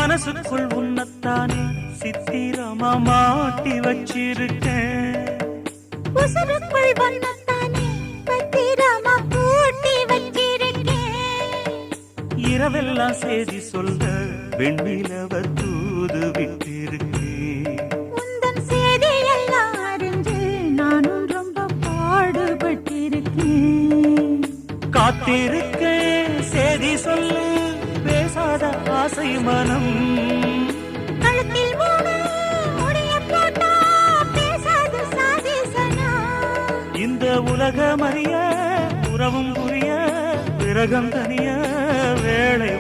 மனசுக்குள் உன்னத்தானே சித்திரமா மாட்டி வச்சிருக்கேன். உசுருக்குள் வண்ணத்தானே பத்திரமா பூட்டி வச்சிருக்கேன். இரவெல்லாம் செய்தி சொல்ல வெண்ணிலவ தூது விட்டிருக்கேன். உந்தன் செய்தியெல்லாம் அறிஞ்சு நானும் ரொம்ப பாடுபட்டிருக்கேன். காத்திருக்கேன் செய்தி சொல்லு பேசாத ஆசை மனம். கழுத்தில் மூணு முடிய போட்டா பேசாத சாதிசனா. இந்த உலகம் அறிய உறவும் புரிய விரகம் தனிய வேளை